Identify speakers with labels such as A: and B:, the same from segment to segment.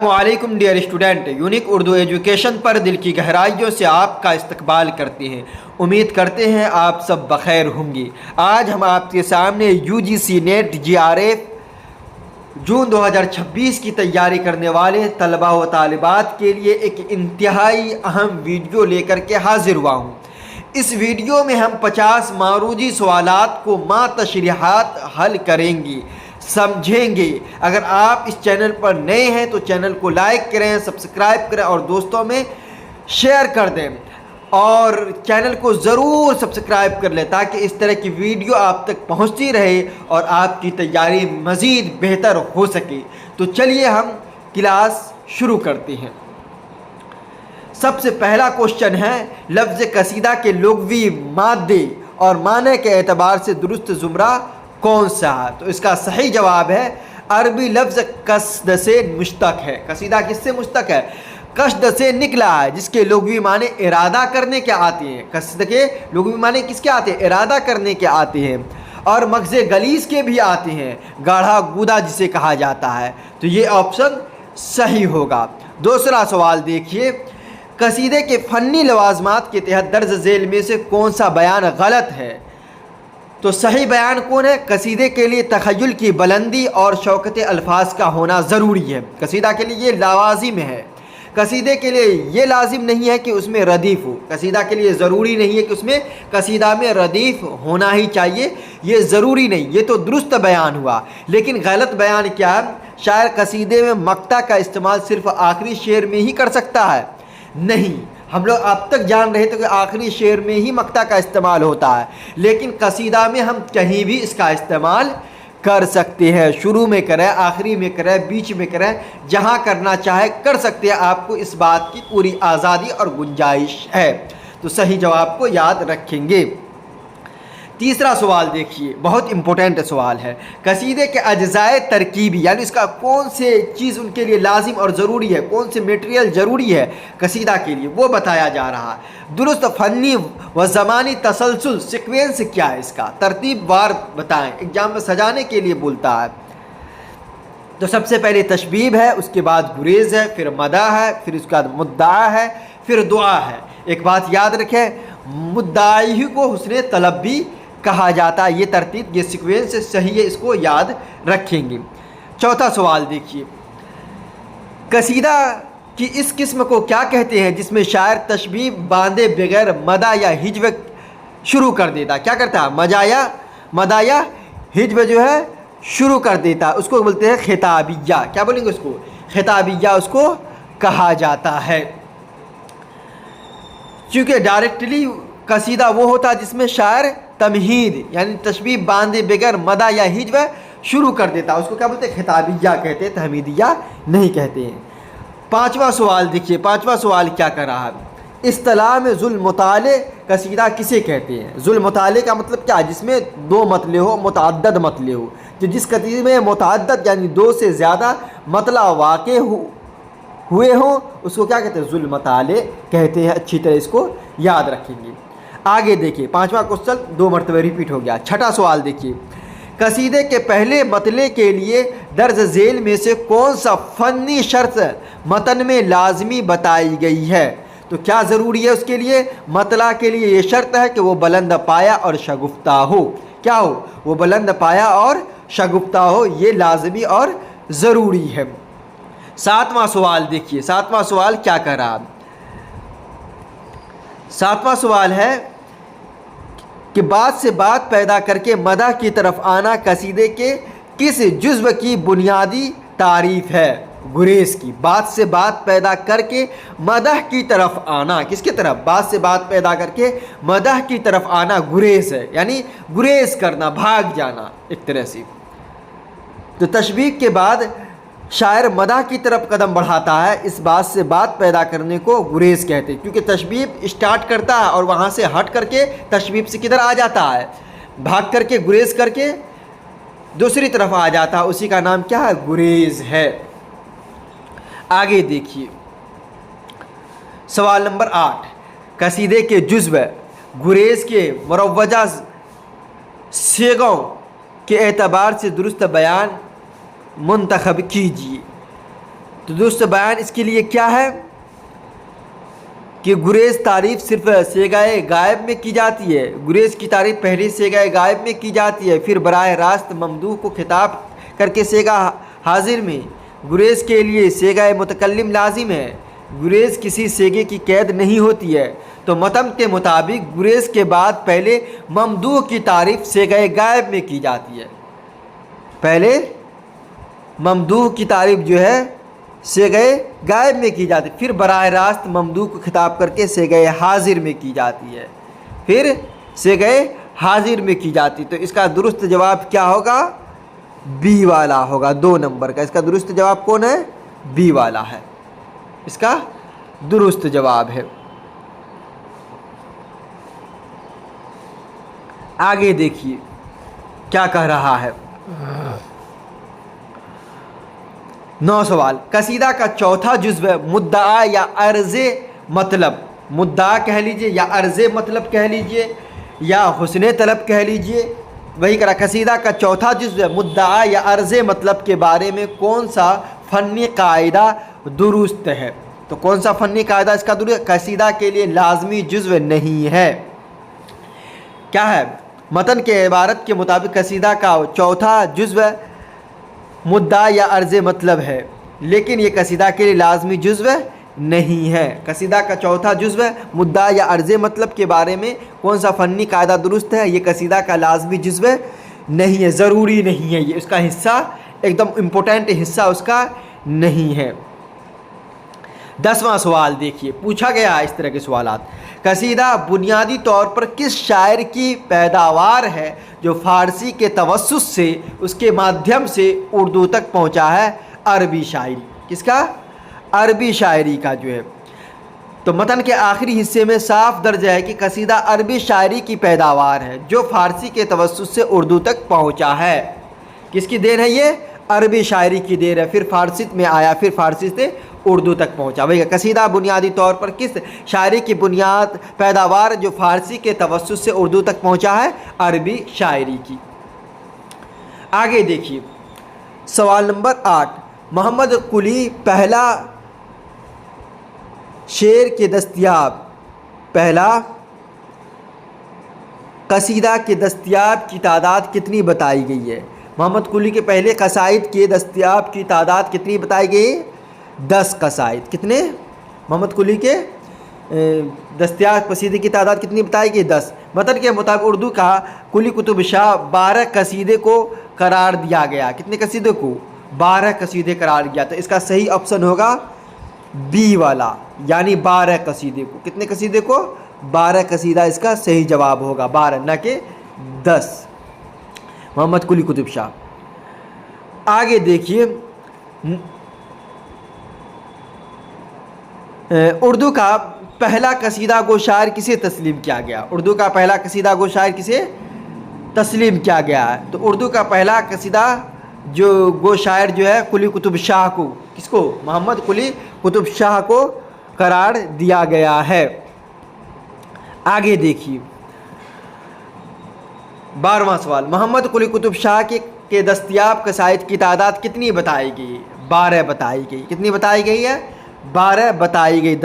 A: वालेकुम dear student, unique Urdu education पर दिल की गहराइयों से आपका इस्तकबाल करते हैं। उम्मीद करते हैं आप सब बखैर होंगे। आज हम आपके सामने यूजीसी नेट जीआरएफ जून 2026 की तैयारी करने वाले तलबा व तालिबात के लिए एक इंतहाई अहम वीडियो लेकर के हाजिर हुआ हूँ। इस वीडियो में हम 50 मारूजी सवालात को मा तशरीहात हल करेंगे, समझेंगे। अगर आप इस चैनल पर नए हैं तो चैनल को लाइक करें, सब्सक्राइब करें और दोस्तों में शेयर कर दें, और चैनल को ज़रूर सब्सक्राइब कर लें ताकि इस तरह की वीडियो आप तक पहुंचती रहे और आपकी तैयारी मज़ीद बेहतर हो सके। तो चलिए हम क्लास शुरू करते हैं। सबसे पहला क्वेश्चन है, लफ्ज़ कसीदा के लुग़वी मादे और माने के एतबार से दुरुस्त ज़ुमरा कौन सा है? तो इसका सही जवाब है अरबी लफ्ज़ कसद से मुश्तक है। कसीदा किससे मुश्तक है? कसद से निकला है, जिसके लुग़वी माने इरादा करने के आते हैं। कसद के लुग़वी माने किसके आते हैं? इरादा करने के आते हैं, और मग़ज़े गलीज़ के भी आते हैं, गाढ़ा गूदा जिसे कहा जाता है। तो ये ऑप्शन सही होगा। दूसरा सवाल देखिए, कसीदे के फ़नी लवाज़मात के तहत दर्ज झेल में से कौन सा बयान गलत है? तो सही बयान कौन है? कसीदे के लिए तख़य्युल की बुलंदी और शौकत अल्फाज का होना ज़रूरी है। कसीदा के लिए ये लावाजिम है। कसीदे के लिए ये लाजिम नहीं है कि उसमें रदीफ़ हो। कसीदा के लिए ज़रूरी नहीं है कि उसमें कसीदा में रदीफ़ होना ही चाहिए, ये ज़रूरी नहीं। ये तो दुरुस्त बयान हुआ। लेकिन गलत बयान क्या है? शायर कसीदे में मक्ता का इस्तेमाल सिर्फ़ आखिरी शेर में ही कर सकता है? नहीं, हम लोग अब तक जान रहे थे कि आखिरी शेर में ही मक्ता का इस्तेमाल होता है, लेकिन कसीदा में हम कहीं भी इसका इस्तेमाल कर सकते हैं। शुरू में करें, आखिरी में करें, बीच में करें, जहाँ करना चाहे कर सकते हैं। आपको इस बात की पूरी आज़ादी और गुंजाइश है। तो सही जवाब को याद रखेंगे। तीसरा सवाल देखिए, बहुत इंपॉर्टेंट सवाल है। कसीदे के अज्जाए तरकीबी, यानी इसका कौन से चीज़ उनके लिए लाजिम और ज़रूरी है, कौन से मटेरियल ज़रूरी है कसीदा के लिए, वो बताया जा रहा है। दुरुस्त फ़नी व ज़मानी तसलसल सीक्वेंस क्या है इसका? तरतीब वार बताएं, एग्जाम में सजाने के लिए बोलता है। तो सबसे पहले तशबीब है, उसके बाद गुरेज़ है, फिर मदा है, फिर उसके बाद मुद्दा है, फिर दुआ है। एक बात याद रखें, मुद्दाई को हुस्ने तलब भी कहा जाता है। ये तरतीब, ये सीक्वेंस सही है, इसको याद रखेंगे। चौथा सवाल देखिए, कसीदा की इस किस्म को क्या कहते हैं जिसमें शायर तशबीह बांधे बगैर मदा या हिज्व शुरू कर देता? क्या करता है? मदा या हिज्व जो है शुरू कर देता, उसको बोलते हैं खिताबिया। क्या बोलेंगे उसको? खिताबिया उसको कहा जाता है। क्योंकि डायरेक्टली कसीदा वो होता है जिसमें शायर तमहीद यानी तशबीह बांधे बगैर मदा या हिज्व शुरू कर देता, उसको क्या बोलते हैं? खिताबिया कहते हैं, तहमीदिया नहीं कहते हैं। पांचवा सवाल देखिए, पांचवा सवाल क्या कर रहा है? इस्तिलाह में ज़ुल्म मुताले कसीदा किसे कहते हैं? ज़ुल्म मुताले का मतलब क्या? जिसमें दो मतले हो, मुतअद्दद मतले हो। तो जिस कसीदे में मुतअद्दद यानी दो से ज़्यादा मतला वाक़े हुए हों उसको क्या कहते हैं? ज़ुल्म मुताले कहते हैं। अच्छी तरह इसको याद रखेंगे। आगे देखिए, पांचवा क्वेश्चन 2 मरतबे रिपीट हो गया। छठा सवाल देखिए, कसीदे के पहले मतले के लिए दर्ज झेल में से कौन सा फ़नी शर्त मतन में लाजमी बताई गई है? तो क्या ज़रूरी है उसके लिए? मतला के लिए ये शर्त है कि वो बुलंद पाया और शगुफ्ता हो। क्या हो? वो बुलंद पाया और शगुफ्ता हो, ये लाजमी और ज़रूरी है। सातवां सवाल देखिए, सातवां सवाल क्या कर रहा है? सातवां सवाल है कि बात से बात पैदा करके मदह की तरफ आना कसीदे के किस जुज़्व की बुनियादी तारीफ़ है? गुरेज़ की। बात से बात पैदा करके मदह की तरफ आना, किसकी तरफ? बात से बात पैदा करके मदह की तरफ आना गुरेज़ है, यानी गुरेज़ करना, भाग जाना एक तरह से। तो तशबीह के बाद शायर मदह की तरफ कदम बढ़ाता है, इस बात से बात पैदा करने को गुरेज़ कहते हैं। क्योंकि तशबीह स्टार्ट करता है और वहाँ से हट करके तशबीह से किधर आ जाता है? भाग करके, गुरेज़ करके दूसरी तरफ आ जाता है, उसी का नाम क्या है? गुरेज़ है। आगे देखिए, सवाल नंबर 8, कसीदे के जुज़्व गुरेज़ के मुरव्वजा सेगों के एतबार से दुरुस्त बयान मुंतखब कीजिए। تو درست بیان اس کے لیے کیا ہے کہ گریز تعریف صرف صیغۂ غائب میں کی جاتی ہے، گریز کی تعریف پہلی صیغۂ غائب میں کی جاتی ہے، پھر براہ راست ممدوح کو خطاب کر کے صیغہ حاضر میں۔ گریز کے لیے صیغۂ متکلم لازم ہے، گریز کسی صیغے کی قید نہیں ہوتی ہے، تو متن کے مطابق گریز کے بعد پہلے ممدوح کی تعریف صیغۂ غائب میں کی جاتی ہے، پہلے ممدوح کی تعریف جو ہے صیغۂ غائب میں کی جاتی ہے، پھر براہ راست ممدوح کو خطاب کر کے صیغۂ حاضر میں کی جاتی ہے، پھر صیغۂ حاضر میں کی جاتی ہے۔ تو اس کا درست جواب کیا ہوگا؟ بی والا ہوگا، 2 نمبر کا۔ اس کا درست جواب کون ہے؟ بی والا ہے، اس کا درست جواب ہے۔ آگے دیکھیے کیا کہہ رہا ہے۔ 9 سوال، قصیدہ کا چوتھا جزو مدعا یا عرض مطلب، مدعا کہہ لیجئے یا عرض مطلب کہہ لیجئے یا حسن طلب کہہ لیجئے، وہی کرا۔ قصیدہ کا چوتھا جزو مدعا یا عرض مطلب کے بارے میں کون سا فنی قاعدہ درست ہے؟ تو کون سا فنی قاعدہ اس کا درست؟ قصیدہ کے لیے لازمی جزو نہیں ہے۔ کیا ہے؟ متن کے عبارت کے مطابق قصیدہ کا چوتھا جزو مدعا یا عرض مطلب ہے، لیکن یہ قصیدہ کے لیے لازمی جزو نہیں ہے۔ قصیدہ کا چوتھا جزو مدعا یا عرض مطلب کے بارے میں کون سا فنی قاعدہ درست ہے؟ یہ قصیدہ کا لازمی جزو نہیں ہے، ضروری نہیں ہے، یہ اس کا حصہ ایک دم امپورٹنٹ حصہ اس کا نہیں ہے۔ 10واں سوال دیکھیے، پوچھا گیا اس طرح کے سوالات۔ قصیدہ بنیادی طور پر کس شاعر کی پیداوار ہے جو فارسی کے توسط سے اس کے مادھیم سے اردو تک پہنچا ہے؟ عربی شاعری۔ کس کا؟ عربی شاعری کا جو ہے۔ تو متن کے آخری حصے میں صاف درج ہے کہ قصیدہ عربی شاعری کی پیداوار ہے جو فارسی کے توسط سے اردو تک پہنچا ہے۔ کس کی دین ہے یہ؟ عربی شاعری کی دین ہے، پھر فارسی میں آیا، پھر فارسی سے اردو تک پہنچا۔ وہی قصیدہ بنیادی طور پر کس شاعری کی بنیاد پیداوار جو فارسی کے توسط سے اردو تک پہنچا ہے؟ عربی شاعری کی۔ آگے دیکھیے سوال نمبر 8، محمد قلی پہلا شعر کے دستیاب، پہلا قصیدہ کے دستیاب کی تعداد کتنی بتائی گئی ہے؟ محمد قلی کے پہلے قصائد کے دستیاب کی تعداد کتنی بتائی گئی؟ 10 قصائد۔ کتنے؟ محمد قلی کے دستیاب قصیدے کی تعداد کتنی بتائی گئی؟ 10۔ متن کے مطابق اردو کا قلی قطب شاہ 12 قصیدے کو قرار دیا گیا۔ کتنے قصیدے کو؟ 12 قصیدے قرار دیا۔ تو اس کا صحیح آپشن ہوگا بی والا، یعنی 12 قصیدے کو۔ کتنے قصیدے کو؟ 12 قصیدہ اس کا صحیح جواب ہوگا، 12 نہ کہ 10۔ محمد قلی قطب شاہ۔ آگے دیکھیے، اردو کا پہلا قصیدہ گو شاعر کسے تسلیم کیا گیا؟ اردو کا پہلا قصیدہ گو شاعر کسے تسلیم کیا گیا ہے؟ تو اردو کا پہلا قصیدہ جو گو شاعر جو ہے قلی قطب شاہ کو، کس کو؟ محمد قلی قطب شاہ کو قرار دیا گیا ہے۔ آگے دیکھیے 12واں سوال، محمد قلی قطب شاہ کے دستیاب قصائد کی تعداد کتنی بتائی گئی؟ 12 بتائی گئی۔ کتنی بتائی گئی ہے؟ 12 بتائی گئی۔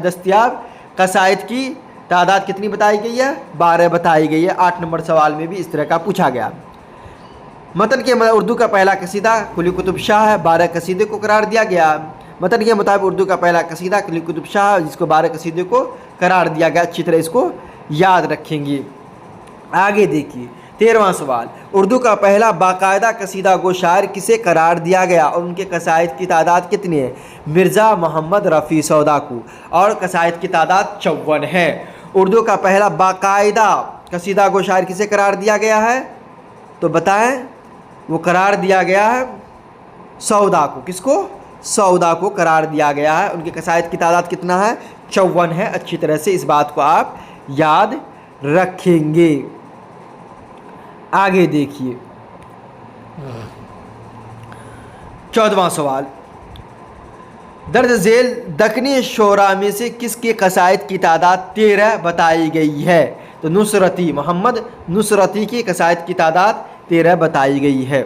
A: دستیاب قصائد کی تعداد کتنی بتائی گئی ہے؟ 12 بتائی گئی ہے۔ 8 نمبر سوال میں بھی اس طرح کا پوچھا گیا۔ متن کے اردو کا پہلا قصیدہ قلی قطب شاہ ہے، 12 قصیدے کو قرار دیا گیا۔ متن کے مطابق اردو کا پہلا قصیدہ قلی قطب شاہ جس کو 12 قصیدے کو قرار دیا گیا۔ اچھی طرح اس کو یاد رکھیں گے۔ آگے دیکھیے 13واں سوال، اردو کا پہلا باقاعدہ قصیدہ گو شاعر کسے قرار دیا گیا اور ان کے قصائد کی تعداد کتنی ہے؟ مرزا محمد رفیع سودا کو، اور قصائد کی تعداد 54 ہے۔ اردو کا پہلا باقاعدہ قصیدہ گو شاعر کسے قرار دیا گیا ہے؟ تو بتائیں، وہ قرار دیا گیا ہے سودا کو۔ کس کو؟ سودا کو قرار دیا گیا ہے۔ ان کے قصائد کی تعداد کتنا ہے؟ 54 ہے۔ اچھی طرح سے اس بات کو آپ یاد رکھیں گے۔ آگے دیکھیے 14واں سوال، درج ذیل دکنی شعراء میں سے کس کے قصائد کی تعداد 13 بتائی گئی ہے؟ تو نصرتی، محمد نصرتی کی قصائد کی تعداد 13 بتائی گئی ہے۔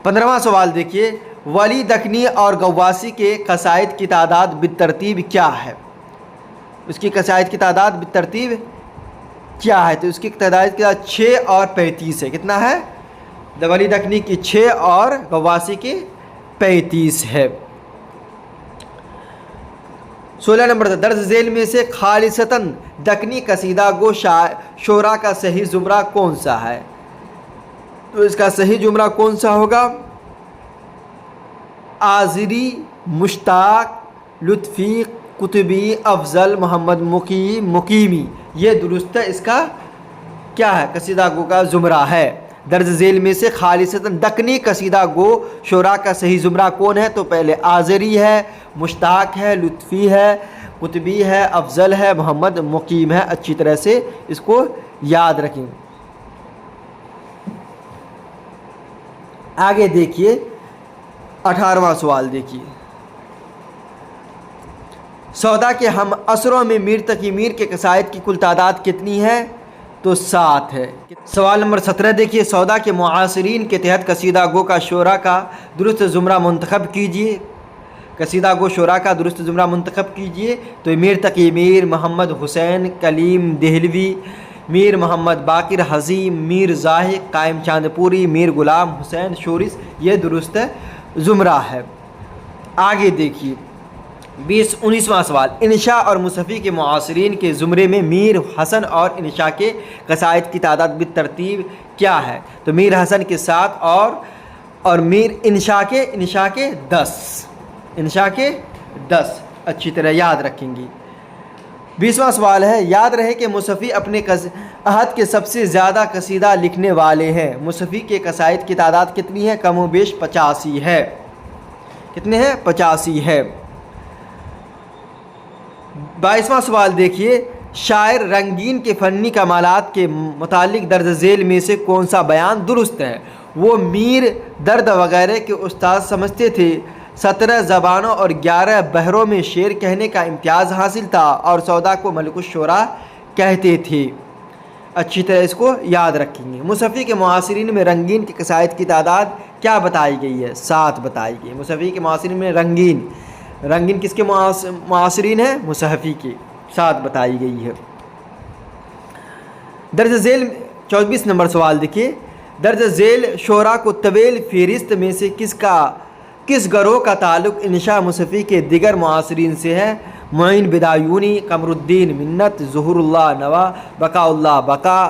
A: 15واں سوال دیکھیے، वली दखनी और गवासी के कसाइद की तादाद बितरतीब क्या है? उसकी कसाइद की तादाद बितरतीब क्या है? तो उसकी तादाद क्या 6 और 35 है। कितना है? वली दखनी की 6 और गवासी की 35 है। 16 नंबर, दर्ज झेल में से खालिसतन दखनी कसीदा गो शोरा का सही जुमरा कौन सा है? तो इसका सही जुमरा कौन सा होगा? आज़री, मुश्ताक, लुत्फ़ी, कुतुबी, अफजल, मोहम्मद मुकीमी। ये दुरुस्त है, इसका क्या है? कसीदा गो का जुमरा है। दर्ज झेल में से खालिसतन दक्नी कसीदा गो शोरा का सही जुमरा कौन है? तो पहले आज़री है, मुश्ताक है, लुत्फ़ी है, कुतुबी है, अफजल है, मोहम्मद मुकीम है। अच्छी तरह से इसको याद रखें। आगे देखिए 18वां सवाल देखिए। सौदा के हम असरों में मीर तकी मीर के कसायद की कुल तादाद कितनी है? तो 7 है। सवाल नंबर 17 देखिए। सौदा के मुआसरीन के तहत कसीदा गो का शोरा का दुरुस्त ज़ुमरा मुंतखब कीजिए। कसीदा गो शोरा का दुरुस्त ज़ुमरा मुंतखब कीजिए। तो मीर तकी मीर, मोहम्मद हुसैन कलीम देहलवी, मीर मोहम्मद बाकिर हज़ीम, मीर ज़ाहिद कायम चांदपुरी, मीर गुलाम हुसैन शोरिस, ये दुरुस्त ज़ुमरा है। आगे देखिए 19वां सवाल। इनशा और मुसफ़ी के मुआसरीन के ज़ुमरे में मीर हसन और इनशा के कसायद की तादाद बितरतीब क्या है? तो मीर हसन के 7 और मीर इनशा के 10। इनशा के 10 अच्छी तरह याद रखेंगी। 20वां सवाल है। याद रहे कि मुसफ़ी अपने अहद के सबसे ज़्यादा कसीदा लिखने वाले हैं। मुसफ़ी के कसायद की तादाद कितनी है? कम व बेश 85 है। कितने हैं? 85 है। 22वां सवाल देखिए। शायर रंगीन के फ़नी कमालात के मुतालिक दर्ज झेल में से कौन सा बयान दुरुस्त है? वो मीर दर्द वगैरह के उस्ताद समझते थे। 17 ज़बानों और 11 बहरों में शेर कहने का इम्तियाज़ हासिल था और सौदा को मलिकुश्शोरा कहते थे। अच्छी तरह इसको याद रखेंगे। मुसफ़ी के मुआसरीन में रंगीन के कसायद की तादाद क्या बताई गई है? 7 बताई गई। मुसफ़ी के मुआसरीन में रंगीन किसके मुआसरीन है? मुसफ़ी के 7 बताई गई है। दर्ज झेल 24 नंबर सवाल देखिए। दर्ज झेल शोरा को तवील फ़हरिस्त में से किस गरोह का ताल्लुक़ इनशा मुसफ़ी के दिगर मुआसरीन से है? मोइन बिदायूनी, कमरुद्दीन मिन्नत, ज़ुहुरुल्लाह नवा, बकाउल्लाह बका,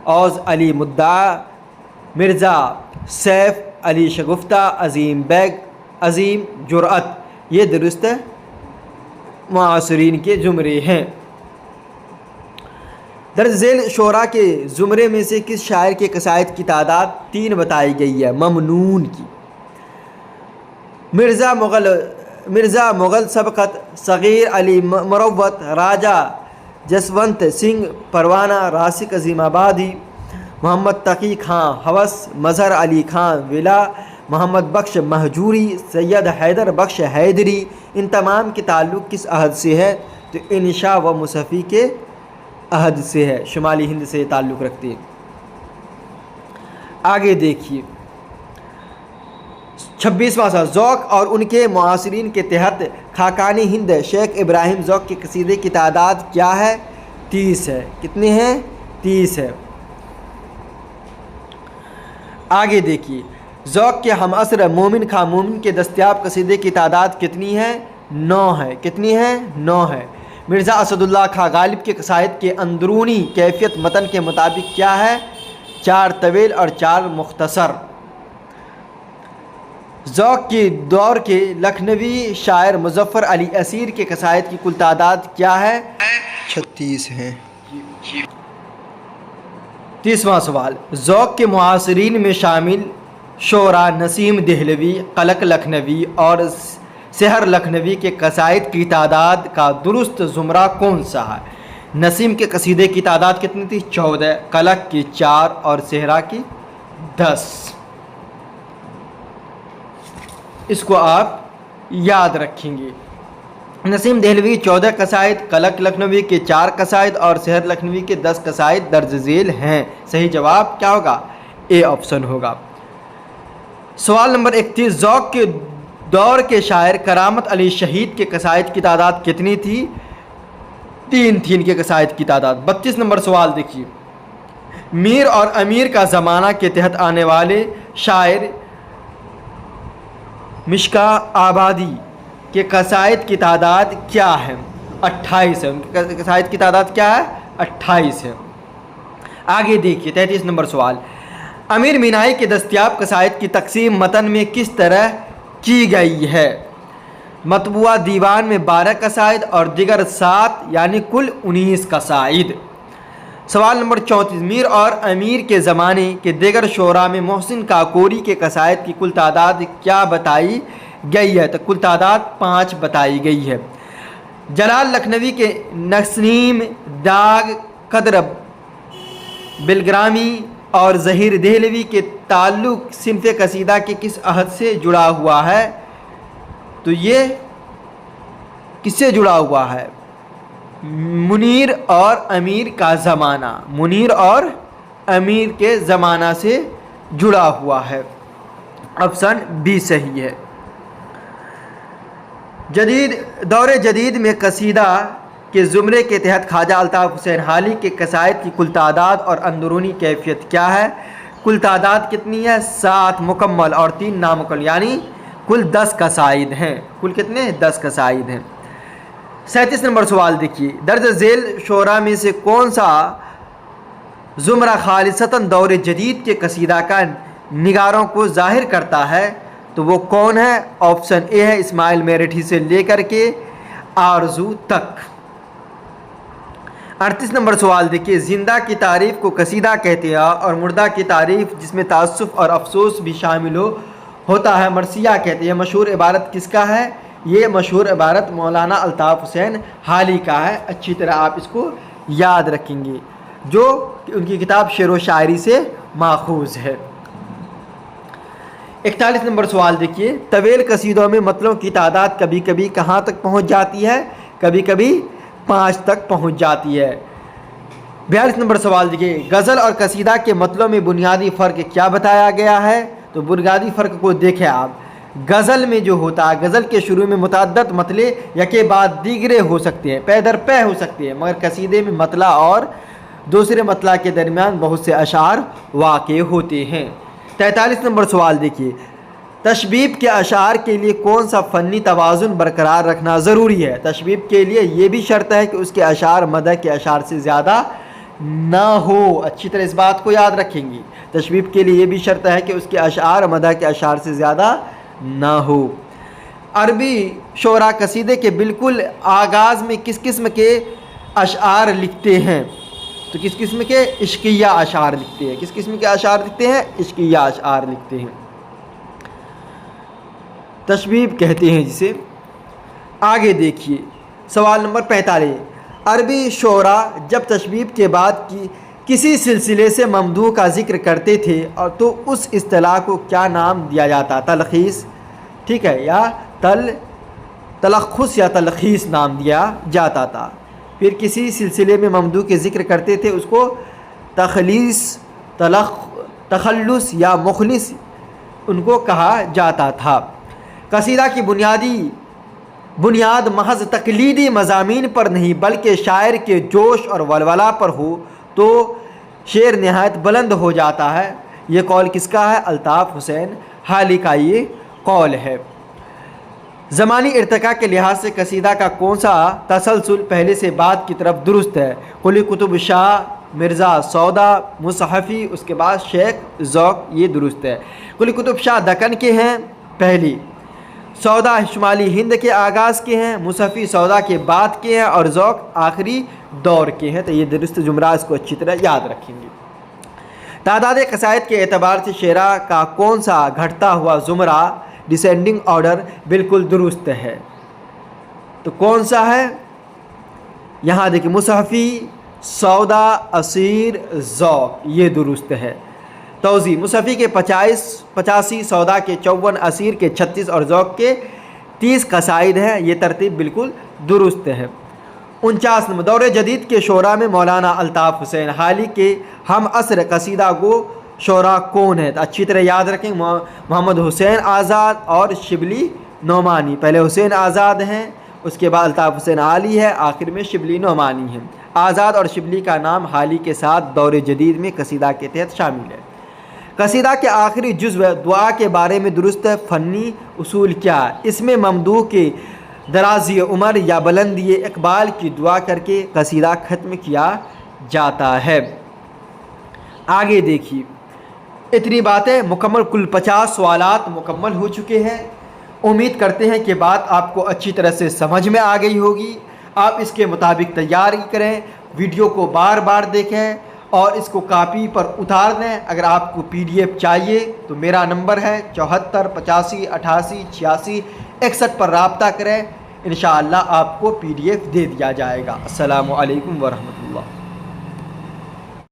A: औज़ अली मुद्दा, मिर्ज़ा सैफ़ अली शगुफ्ता, अज़ीम बैग, अज़ीम जुरअत, ये दुरुस्त मुआसरीन के ज़ुमरे हैं। दर्ज झेल शोरा के ज़ुमरे में से किस शायर के कसायद की तादाद 3 बताई गई है? ममनून की। मिर्ज़ा मुग़ल सबक़त, सग़ीर अली मुरव्वत, राजा जसवंत सिंह परवाना, रासिक अज़ीमाबादी, मोहम्मद तकी खां हवस, मज़हर अली खां विला, मोहम्मद बख्श महजूरी, सैयद हैदर बख्श हैदरी। इन तमाम के ताल्लुक़ किस अहद से है? तो इनशा व मुसफ़ी के अहद से है, शुमाली हिंद से ताल्लुक़ रखते हैं। आगे देखिए 26वां सवाल। ज़ौक़ और उनके मुआसरीन के तहत खाकानी हिंद शेख इब्राहिम ज़ौक़ के कसीदे की तादाद क्या है? 30 है। कितने हैं? 30 है। आगे देखिए ज़ौक़ के हम असर मोमिन खां मोमिन के दस्तयाब कसीदे की तादाद कितनी है? 9 है। कितनी है? 9 है। मिर्ज़ा असदुल्ला खां गालिब के कसायद के अंदरूनी कैफियत मतन के मुताबिक क्या है? 4 तवील और 4 मुख्तसर। ज़ौक़ के दौर के लखनवी शायर मुज़फ़्फ़र अली असीर के कसायद की कुल तादाद क्या है? 36 है। 30वां सवाल। ज़ौक़ के मुआसरीन में शामिल शोरा नसीम देहलवी, कलक लखनवी और सहर लखनवी के कसायद की तादाद का दुरुस्त ज़ुमरा कौन सा है? नसीम के कसीदे की तादाद कितनी थी? 14, कलक की 4 और सहरा की 10। इसको आप याद रखेंगे। नसीम देहलवी 14 कसायद, कलक लखनवी के 4 कसायद और सहर लखनवी के 10 कसायद दर्ज झेल हैं। सही जवाब क्या होगा? ए ऑप्शन होगा। सवाल नंबर 31, ज़ौक़ के दौर के शायर करामत अली शहीद के कसाइद की तादाद कितनी थी? 3 थी इनके कसाइद की तादाद। 32 नंबर सवाल देखिए, मीर और अमीर का ज़माना के तहत आने वाले शायर मिश्का आबादी के कसाइद की तादाद क्या है? 28 है। उनके कसाइद की तादाद क्या है? 28 है। आगे देखिए 33 नंबर सवाल, अमीर मीनाई के दस्तयाब कसाइद की तकसीम मतन में किस तरह की गई है? मतबूआ दीवान में 12 कसाइद और दिगर 7 यानी कुल 19 कसाइद। सवाल नंबर 34, मीर और अमीर के ज़माने के दिगर शोरा में मोहसिन काकोरी के कसाइद की कुल तादाद क्या बताई गई है? तो कुल तादाद 5 बताई गई है। जलाल लखनवी के नस्नीम, दाग, कदर बिलग्रामी और ज़हीर देहलवी के ताल्लुक़ सिनफ़ कसीदा के किस अहद से जुड़ा हुआ है? तो ये किससे जुड़ा हुआ है? मुनीर और अमीर का ज़माना, मुनीर और अमीर के ज़माना से जुड़ा हुआ है। ऑप्शन बी सही है। दौरे जदीद में कसीदा के ज़ुमरे के तहत ख्वाजा अल्ताफ़ हुसैन हाली के कसाइद की कुल तादाद और अंदरूनी कैफियत क्या है? कुल तादाद कितनी है? 7 मुकम्मल और 3 नामुकम्मल, यानी कुल 10 कसाइद हैं। कुल कितने? 10 कसाइद हैं। 37 नंबर सवाल देखिए, दर्ज झेल शोरा में से कौन सा ज़ुमरा खालिसतन दौरे जदीद के कसीदा का निगारों को ज़ाहिर करता है? तो वो कौन है? ऑप्शन ए है इस्माइल मेरठी से लेकर के आरजू तक। 38 नंबर सवाल देखिए, ज़िंदा की तारीफ़ को कसीदा कहते हैं और मुर्दा की तारीफ़ जिसमें तासुफ़ और अफसोस भी शामिल होता है मरसिया कहते हैं। मशहूर इबारत किसका है? ये मशहूर इबारत मौलाना अल्ताफ़ हुसैन हाली का है। अच्छी तरह आप इसको याद रखेंगे, जो उनकी किताब शेर व शायरी से माखूज़ है। 41 नंबर सवाल देखिए, तवील कसीदों में मतलों की तादाद कभी कभी कहाँ तक पहुँच जाती है? कभी कभी 5 तक पहुँच जाती है। 42 नंबर सवाल देखिए, गज़ल और कसीदा के मतलों में बुनियादी फ़र्क क्या बताया गया है? तो बुनियादी फ़र्क को देखें आप। गज़ल में जो होता है, गज़ल के शुरू में मुतअद्दिद मतले यके बाद दीगरे हो सकते हैं, पै दर पै हो सकते हैं, मगर कसीदे में मतला और दूसरे मतला के दरमियान बहुत से अशार वाक़े होते हैं। 43 नंबर सवाल देखिए, तशबीब के अशार के लिए कौन सा फ़नी तवाज़ुन बरकरार रखना ज़रूरी है? तशबीब के लिए ये भी शर्त है कि उसके अशार मदह के अशार से ज़्यादा ना हो। अच्छी तरह इस बात को याद रखेंगे। तशबीब के लिए ये भी शर्त है कि उसके अशार मदह के अशार से ज़्यादा ना हो। अरबी शोरा कसीदे के बिल्कुल आगाज़ में किस किस्म के अशार लिखते हैं? तो किस किस्म के? इश्किया अशार लिखते हैं। किस किस्म के अशार लिखते हैं? इश्किया अशार लिखते हैं, तशबीब कहते हैं जिसे। आगे देखिए सवाल नंबर 45, अरबी शोरा जब तशबीब के बाद किसी सिलसिले से ममदूह का ज़िक्र करते थे और तो उस इस्तिलाह को क्या नाम दिया जाता? तलखीस, ठीक है, या तलखुस या तलखीस नाम दिया जाता था। फिर किसी सिलसिले में ममदूह के ज़िक्र करते थे, उसको तखलीस, तखल्लुस या मुखलिस उनको कहा जाता था। कसीदा की बुनियाद महज तकलीदी मज़ामीन पर नहीं बल्कि शायर के जोश और वलवला पर हो तो शेर नहायत बुलंद हो जाता है। ये कौल किसका है? अल्ताफ़ हुसैन हाली का ये कौल है। ज़मानी इर्तिका के लिहाज से कसीदा का कौन सा तसलसल पहले से बाद की तरफ दुरुस्त है? कुली कुतुब शाह, मिर्ज़ा सौदा, मुसहफ़ी, उसके बाद शेख ज़ौक़, ये दुरुस्त है। कुली कुतुब शाह दक्कन के हैं पहली, सौदा शुमाली हिंद के आगाज़ के हैं, मुसहफ़ी सौदा के बाद के हैं और ज़ौक़ आखिरी दौर के हैं। तो ये दुरुस्त जुमरा, इसको अच्छी तरह याद रखेंगे। तादाद कसायद के एतबार से शेरा का कौन सा घटता हुआ ज़ुमरा डिसेंडिंग ऑर्डर बिल्कुल दुरुस्त है? तो कौन सा है? यहाँ देखिए, मुसहफ़ी, सौदा, असीर, ज़ौक़, ये दुरुस्त है। तौज़ी, मुसहफ़ी के 85, सौदा के 54, असीर के 36 और ज़ौक़ के 30 कसाइद हैं। ये तरतीब बिल्कुल दुरुस्त है। 49 नंबर, दौरे जदीद के शोरा में मौलाना अल्ताफ़ हुसैन हाली के हम असर कसीदा को شعراء کون ہیں؟ تو اچھی طرح یاد رکھیں، محمد حسین آزاد اور شبلی نعمانی. پہلے حسین آزاد ہیں، اس کے بعد الطاف حسین عالی ہے، آخر میں شبلی نعمانی ہیں. آزاد اور شبلی کا نام حال ہی کے ساتھ دور جدید میں قصیدہ کے تحت شامل ہے. قصیدہ کے آخری جزو دعا کے بارے میں درست فنی اصول کیا ہے؟ اس میں ممدوح کے درازی عمر یا بلندی اقبال کی دعا کر کے قصیدہ ختم کیا جاتا ہے. آگے دیکھیے، اتنی باتیں مکمل، کل 50 سوالات مکمل ہو چکے ہیں. امید کرتے ہیں کہ بات آپ کو اچھی طرح سے سمجھ میں آ گئی ہوگی. آپ اس کے مطابق تیاری کریں، ویڈیو کو بار بار دیکھیں اور اس کو کاپی پر اتار دیں. اگر آپ کو PDF چاہیے تو میرا نمبر ہے 74 85 88 86 61 پر رابطہ کریں. انشاءاللہ آپ کو PDF دے دیا جائے گا. السلام علیکم ورحمۃ اللہ.